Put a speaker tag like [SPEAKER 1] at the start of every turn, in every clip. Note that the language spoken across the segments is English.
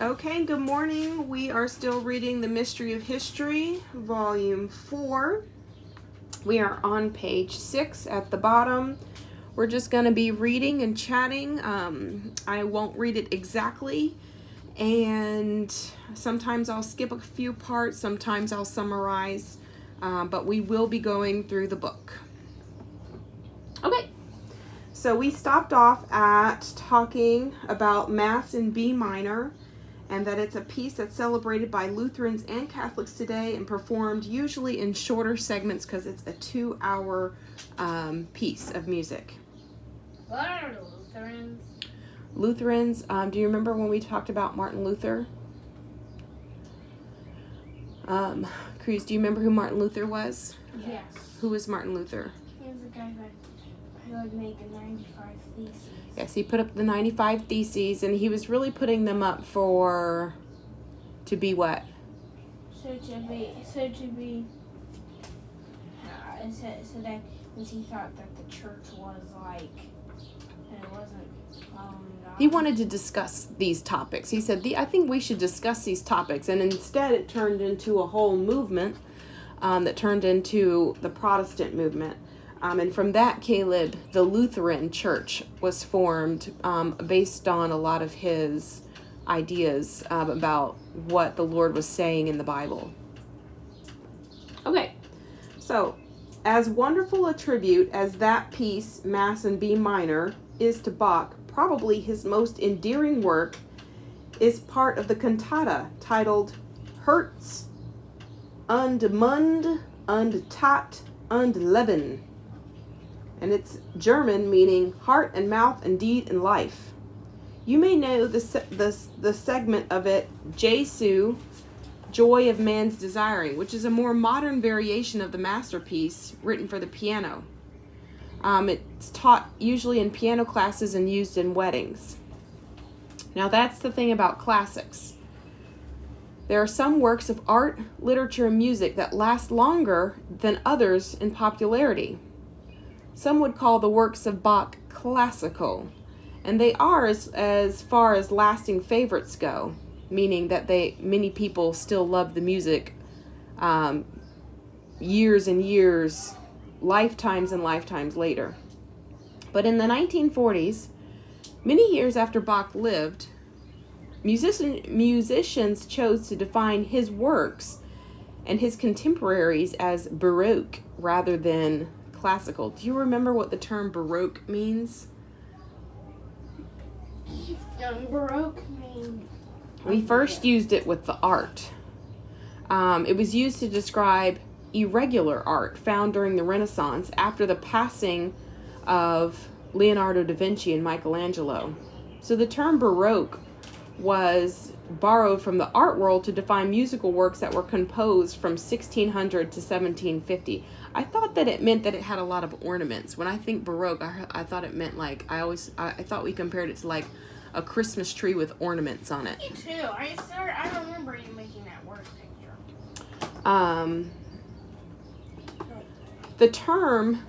[SPEAKER 1] Okay, good morning. We are still reading The Mystery of History, Volume 4. We are on page 6 at the bottom. We're just going to be reading and chatting. I won't read it exactly, and sometimes I'll skip a few parts, sometimes I'll summarize, but we will be going through the book. Okay, so we stopped off at talking about Mass in B minor, and that it's a piece that's celebrated by Lutherans and Catholics today and performed usually in shorter segments because it's a 2-hour piece of music.
[SPEAKER 2] What are Lutherans?
[SPEAKER 1] Lutherans, do you remember when we talked about Martin Luther? Cruz, do you remember who Martin Luther was?
[SPEAKER 2] Yes.
[SPEAKER 1] Who was Martin Luther?
[SPEAKER 2] He was the guy who would make the 95 Theses.
[SPEAKER 1] Yes, he put up the 95 Theses, and he was really putting them up to be what?
[SPEAKER 2] So that because he thought that the church was like, and it wasn't following God.
[SPEAKER 1] He wanted to discuss these topics. He said, I think we should discuss these topics. And instead it turned into a whole movement that turned into the Protestant movement. And from that, Caleb, the Lutheran Church was formed based on a lot of his ideas about what the Lord was saying in the Bible. Okay, so as wonderful a tribute as that piece, Mass in B minor, is to Bach, probably his most endearing work is part of the cantata titled Herz und Mund und Tat und Leben. And it's German, meaning heart and mouth and deed and life. You may know the segment of it, Jesu, Joy of Man's Desiring, which is a more modern variation of the masterpiece written for the piano. It's taught usually in piano classes and used in weddings. Now that's the thing about classics. There are some works of art, literature, and music that last longer than others in popularity. Some would call the works of Bach classical, and they are as far as lasting favorites go, meaning that many people still love the music years and years, lifetimes and lifetimes later. But in the 1940s, many years after Bach lived, musicians chose to define his works and his contemporaries as Baroque rather than classical. Do you remember what the term Baroque means?
[SPEAKER 2] Baroque means...
[SPEAKER 1] We first used it with the art. It was used to describe irregular art found during the Renaissance after the passing of Leonardo da Vinci and Michelangelo. So the term Baroque was borrowed from the art world to define musical works that were composed from 1600 to 1750. I thought that it meant that it had a lot of ornaments. When I think Baroque, I thought it meant like, I thought we compared it to like a Christmas tree with ornaments on it.
[SPEAKER 2] Me too. I remember you making that word picture.
[SPEAKER 1] The term,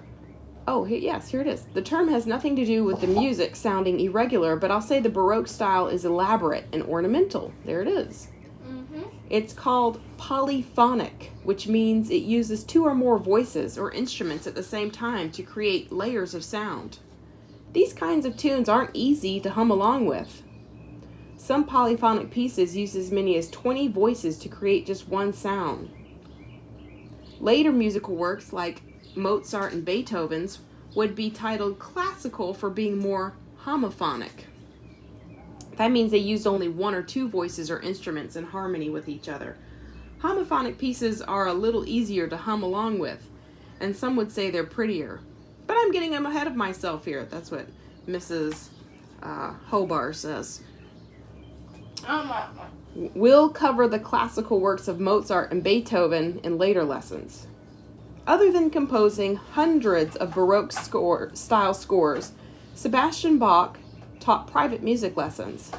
[SPEAKER 1] here it is. The term has nothing to do with the music sounding irregular, but I'll say the Baroque style is elaborate and ornamental. There it is.
[SPEAKER 2] Mm-hmm.
[SPEAKER 1] It's called polyphonic, which means it uses 2 or more voices or instruments at the same time to create layers of sound. These kinds of tunes aren't easy to hum along with. Some polyphonic pieces use as many as 20 voices to create just one sound. Later musical works like Mozart and Beethoven's would be titled classical for being more homophonic. That means they used only 1 or 2 voices or instruments in harmony with each other. Homophonic pieces are a little easier to hum along with, and some would say they're prettier. But I'm getting ahead of myself here. That's what Mrs. Hobart says. We'll cover the classical works of Mozart and Beethoven in later lessons. Other than composing hundreds of Baroque style scores, Sebastian Bach taught private music lessons.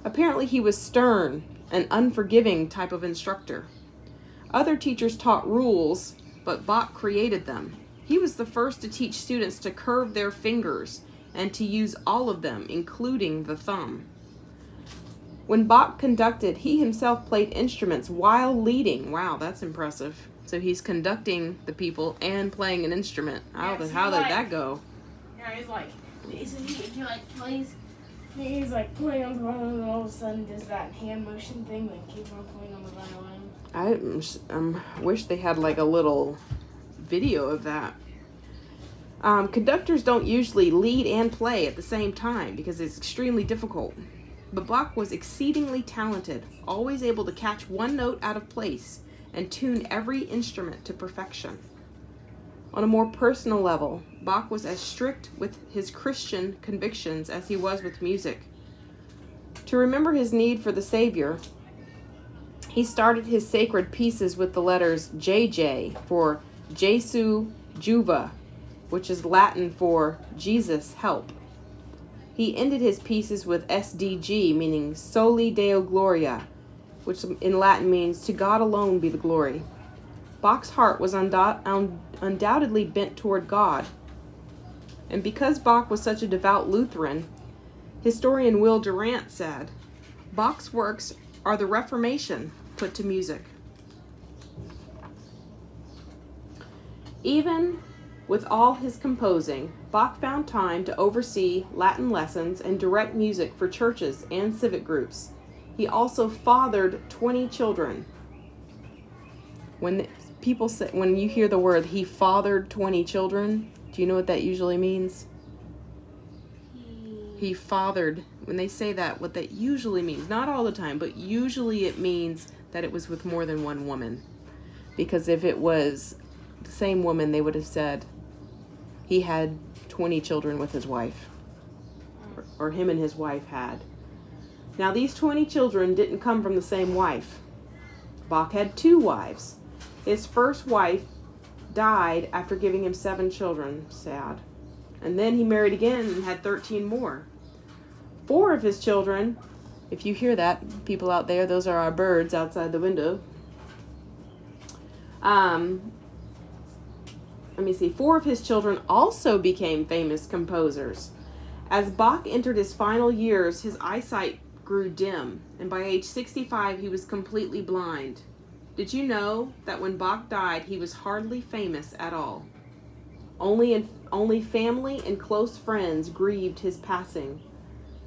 [SPEAKER 1] Apparently he was stern and unforgiving type of instructor. Other teachers taught rules, but Bach created them. He was the first to teach students to curve their fingers and to use all of them, including the thumb. When Bach conducted, he himself played instruments while leading. Wow, that's impressive. So he's conducting the people and playing an instrument. How did that go?
[SPEAKER 2] Yeah, he's like, he like plays, he's like playing on the violin, and all of a sudden does that hand motion thing, then keeps on playing on the violin.
[SPEAKER 1] I wish they had like a little video of that. Conductors don't usually lead and play at the same time because it's extremely difficult. But Bach was exceedingly talented, always able to catch one note out of place and tune every instrument to perfection. On a more personal level, Bach was as strict with his Christian convictions as he was with music. To remember his need for the Savior, he started his sacred pieces with the letters JJ for Jesu Juva, which is Latin for Jesus help. He ended his pieces with SDG, meaning Soli Deo Gloria, which in Latin means to God alone be the glory. Bach's heart was undoubtedly bent toward God. And because Bach was such a devout Lutheran, historian Will Durant said, Bach's works are the Reformation put to music. Even with all his composing, Bach found time to oversee Latin lessons and direct music for churches and civic groups. He also fathered 20 children. When you hear the word he fathered 20 children, do you know what that usually means? He fathered, when they say that, what that usually means, not all the time, but usually it means that it was with more than one woman. Because if it was the same woman, they would have said he had 20 children with his wife, or him and his wife had. Now these 20 children didn't come from the same wife. Bach had 2 wives. His first wife died after giving him 7 children. Sad. And then he married again and had 13 more. 4 of his children, if you hear that, people out there, those are our birds outside the window. Let me see. 4 of his children also became famous composers. As Bach entered his final years, his eyesight grew dim, and by age 65, he was completely blind. Did you know that when Bach died, he was hardly famous at all? Only family and close friends grieved his passing.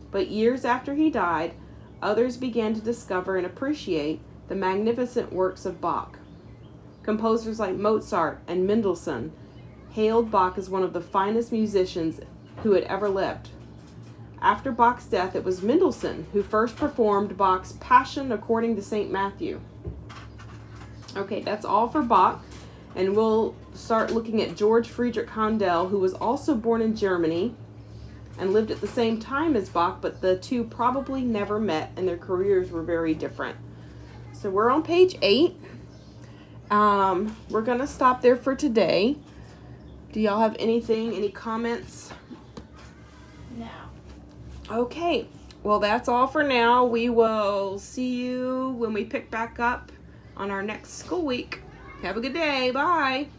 [SPEAKER 1] But years after he died, others began to discover and appreciate the magnificent works of Bach. Composers like Mozart and Mendelssohn hailed Bach as one of the finest musicians who had ever lived. After Bach's death, it was Mendelssohn who first performed Bach's Passion according to St. Matthew. Okay, that's all for Bach, and we'll start looking at George Friedrich Handel, who was also born in Germany and lived at the same time as Bach, but the two probably never met and their careers were very different. So we're on page 8. We're going to stop there for today. Do y'all have any comments?
[SPEAKER 2] No.
[SPEAKER 1] Okay, well that's all for now. We will see you when we pick back up on our next school week. Have a good day. Bye.